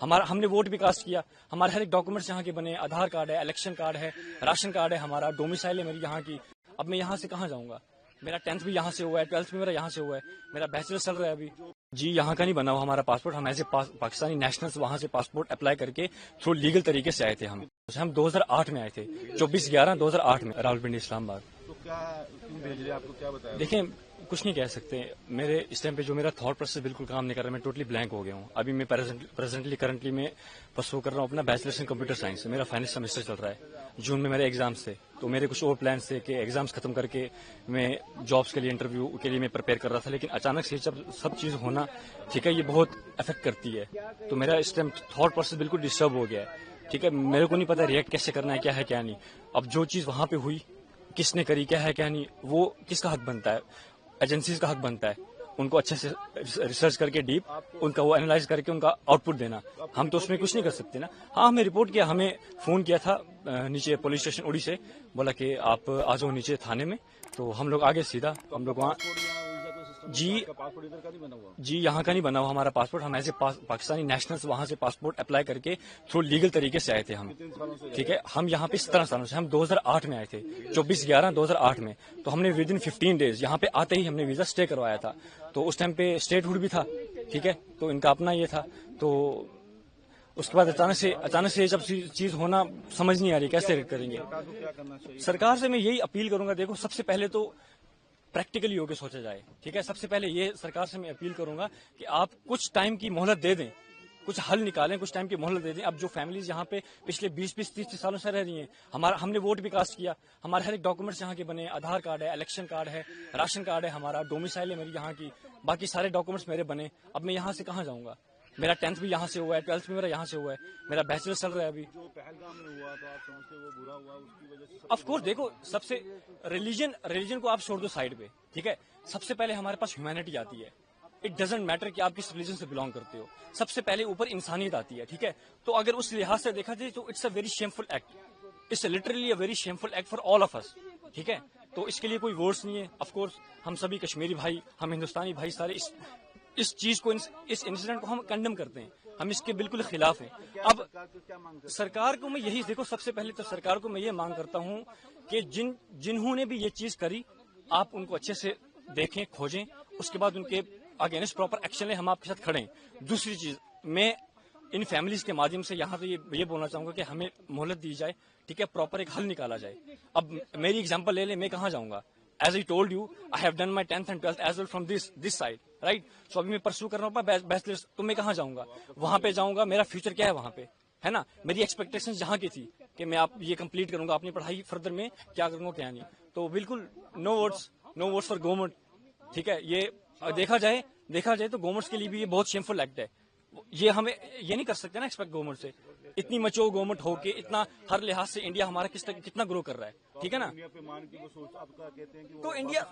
ہم نے ووٹ بھی کاسٹ کیا. ہمارے ہر ایک ڈاکومنٹس یہاں کے بنے, آدھار کارڈ ہے, الیکشن کارڈ ہے, راشن کارڈ ہے, ہمارا ڈومیسائل ہے میری یہاں کی. اب میں یہاں سے کہاں جاؤں گا؟ میرا 10th بھی یہاں سے ہوا ہے, 12th بھی میرا یہاں سے ہوا ہے, میرا بیچلر چل رہا ہے ابھی. جی یہاں کا نہیں بنا ہوا ہمارا پاسپورٹ. ہم ایز اے پاکستانی نیشنلز وہاں سے پاسپورٹ اپلائی کر کے تھرو لیگل طریقے سے آئے تھے. ہم 2008 میں آئے تھے, 24/11/2008 میں راولپنڈی اسلام آباد. تو کیا بھیج رہے آپ کو کیا بتایا؟ دیکھیں کچھ نہیں کہہ سکتے. میرے اس ٹائم پہ جو میرا تھاٹ پروسیس بالکل کام نہیں کر رہا, میں ٹوٹلی بلینک ہو گیا ہوں. ابھی میں کرنٹلی میں پرسو کر رہا ہوں اپنا بیچلرس ان کمپیوٹر سائنس. میرا فائنل سیمسٹر چل رہا ہے. جون میں میرے ایگزامس تھے, تو میرے کچھ اور پلانس تھے کہ ایگزامس ختم کر کے میں جابس کے لیے انٹرویو کے لیے میں پریپیئر کر رہا تھا. لیکن اچانک سے جب سب چیز ہونا ٹھیک ہے, یہ بہت افیکٹ کرتی ہے. تو میرا اس ٹائم تھاٹ پروسیس بالکل ڈسٹرب ہو گیا ہے. ٹھیک ہے, میرے کو نہیں پتا ریئیکٹ کیسے کرنا ہے, کیا ہے کیا نہیں. اب جو چیز وہاں پہ ہوئی, کس نے کری, کیا ہے کیا نہیں, وہ کس کا حق بنتا ہے؟ ایجنسیز کا حق بنتا ہے ان کو اچھے سے ریسرچ کر کے ڈیپ ان کا وہ اینالائز کر کے ان کا آؤٹ پٹ دینا. ہم تو اس میں کچھ نہیں کر سکتے نا. ہاں ہمیں رپورٹ کیا, ہمیں فون کیا تھا نیچے پولیس اسٹیشن اڑی سے, بولا کہ آپ آ جاؤ نیچے تھانے میں. تو ہم لوگ آگے سیدھا ہم لوگ وہاں. جی یہاں کا نہیں بنا ہوا ہمارا پاسپورٹ. ہم ایز اے پاکستانی نیشنلز وہاں سے پاسپورٹ اپلائی کر کے تھرو لیگل طریقے سے آئے تھے. ٹھیک ہے, ہم یہاں پہ 17 سالوں سے, ہم 2008 میں آئے تھے, 24/11/2008 میں. تو ہم نے ود ان 15 days یہاں پہ آتے ہی ہم نے ویزا اسٹے کروایا تھا. تو اس ٹائم پہ اسٹیٹ ہوڈ بھی تھا. ٹھیک ہے, تو ان کا اپنا یہ تھا. تو اس کے بعد اچانک سے جب چیز ہونا سمجھ نہیں آ رہی کیسے کریں گے. سرکار سے میں یہی اپیل کروں گا, دیکھو سب سے پہلے تو پریکٹیکلی ہو کے سوچا جائے. ٹھیک ہے, سب سے پہلے یہ سرکار سے میں اپیل کروں گا کہ آپ کچھ ٹائم کی مہلت دے دیں, کچھ حل نکالیں, کچھ ٹائم کی مہلت دے دیں. اب جو فیملیز یہاں پہ پچھلے 20-30 سالوں سے رہ رہی ہیں, ہم نے ووٹ بھی کاسٹ کیا, ہمارے ہر ایک ڈاکومنٹس یہاں کے بنے, آدھار کارڈ ہے, الیکشن کارڈ ہے, راشن کارڈ ہے, ہمارا ڈومیسائل ہے میری یہاں کی, باقی سارے ڈاکومنٹس میرے بنے. اب میں یہاں سے کہاں جاؤں گا؟ میرا 10th بھی یہاں سے ہوا ہے, 12th بھی میرا یہاں سے ہوا ہے, میرا بیچلر چل رہا ہے ابھی. جو پہلگام میں ہوا تو آپ سمجھتے وہ برا ہوا, اس کی وجہ سے آف کورس دیکھو, سب سے ریلیجن کو آپ چھوڑ دو سائڈ پہ. ٹھیک ہے, سب سے پہلے ہمارے پاس ہیومینٹی آتی ہے. اٹ ڈزنٹ میٹر کہ آپ کس ریلیجن سے بلانگ کرتے ہو, سب سے پہلے اوپر انسانیت آتی ہے. ٹھیک ہے, تو اگر اس لحاظ سے دیکھا جائے تو it's a very shameful act. It's literally a very shameful act for all of us. ٹھیک ہے, تو اس کے لیے کوئی ورڈس نہیں ہے. آف کورس ہم سبھی کشمیری بھائی, ہم ہندوستانی بھائی سارے اس چیز کو, اس انسیڈنٹ کو ہم کنڈم کرتے ہیں. ہم اس کے بالکل خلاف ہیں. اب سرکار کو میں یہی دیکھو, سب سے پہلے تو سرکار کو میں یہ مانگ کرتا ہوں کہ جنہوں نے بھی یہ چیز کری, آپ ان کو اچھے سے دیکھیں, کھوجیں, اس کے بعد ان کے اگینسٹ پراپر ایکشن لیں. ہم آپ کے ساتھ کھڑے ہیں. دوسری چیز, میں ان فیملیز کے مادھیم سے یہاں پہ یہ بولنا چاہوں گا کہ ہمیں مہلت دی جائے. ٹھیک ہے, پراپر ایک حل نکالا جائے. اب میری ایگزامپل لے لیں, میں کہاں جاؤں گا؟ As I told you, I have done my 10th and 12th as well from this side, right. So ابھی میں پرسو کر رہا ہوں بیچلرس, تو میں کہاں جاؤں گا؟ وہاں پہ جاؤں گا, میرا فیوچر کیا ہے وہاں پہ, ہے نا. میری ایکسپیکٹیشن جہاں کی تھی کہ میں آپ یہ کمپلیٹ کروں گا, اپنی پڑھائی فردر میں کیا کروں گا کیا نہیں. تو بالکل نو ورڈس فار گورنمنٹ. ٹھیک ہے, یہ دیکھا جائے تو گورنمنٹ کے لیے بھی یہ بہت شیمفل ایکٹ ہے. یہ ہمیں یہ نہیں کر سکتے نا ایکسپیکٹ گورنمنٹ سے, اتنی مچور گورنمنٹ ہو کے, اتنا ہر لحاظ سے انڈیا ہمارا کتنا گرو کر رہا ہے. ٹھیک ہے نا, تو انڈیا,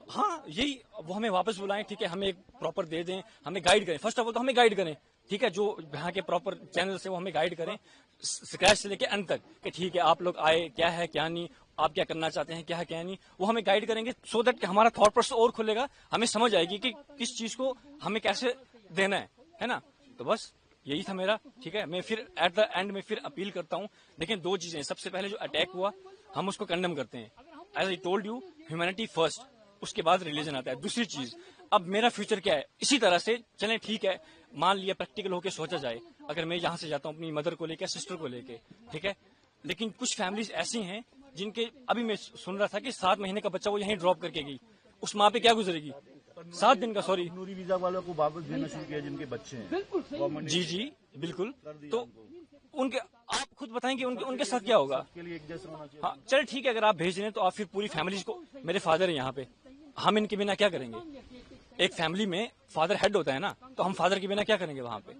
ہاں یہی, وہ ہمیں واپس بلائیں. ٹھیک ہے, ہمیں ایک پراپر دے دیں, ہمیں گائیڈ کریں. فرسٹ آف آل تو ہمیں گائیڈ کریں. ٹھیک ہے, جو یہاں کے پراپر چینلز ہیں وہ ہمیں گائیڈ کریں اسکریچ سے لے کے اینڈ تک, کہ ٹھیک ہے آپ لوگ آئے, کیا ہے کیا نہیں, آپ کیا کرنا چاہتے ہیں, کیا ہے کیا نہیں, وہ ہمیں گائیڈ کریں گے. سو دیٹ کہ ہمارا تھاٹ پروسیس اور کھلے گا, ہمیں سمجھ آئے گی کہ کس چیز کو ہمیں کیسے دینا ہے نا. تو بس یہی تھا میرا. ٹھیک ہے, میں پھر ایٹ دا اینڈ میں پھر اپیل کرتا ہوں. دیکھیں دو چیزیں, سب سے پہلے جو اٹیک ہوا ہم اس کو کنڈم کرتے ہیں, as I told you, humanity first, اس کے بعد ریلیجن آتا ہے. دوسری چیز, اب میرا فیوچر کیا ہے, اسی طرح سے چلیں. ٹھیک ہے, مان لیا پریکٹیکل ہو کے سوچا جائے, اگر میں یہاں سے جاتا ہوں اپنی مدر کو لے کے, سسٹر کو لے کے, ٹھیک ہے, لیکن کچھ فیملیز ایسی ہیں جن کے, ابھی میں سن رہا تھا کہ 7 مہینے کا بچہ وہ یہیں ڈراپ کر کے گئی, اس ماں پہ کیا گزرے گی؟ 7 دن کا, سوری, نوری ویزا والوں کو واپس دینا شروع کیا جن کے بچے ہیں. جی بالکل. تو ان کے آپ خود بتائیں کہ ان کے ساتھ کیا ہوگا. ہاں چلے ٹھیک ہے, اگر آپ بھیج رہے ہیں تو آپ پھر پوری فیملیز کو, میرے فادر ہیں یہاں پہ, ہم ان کے بنا کیا کریں گے؟ ایک فیملی میں فادر ہیڈ ہوتا ہے نا, تو ہم فادر کے بنا کیا کریں گے وہاں پہ؟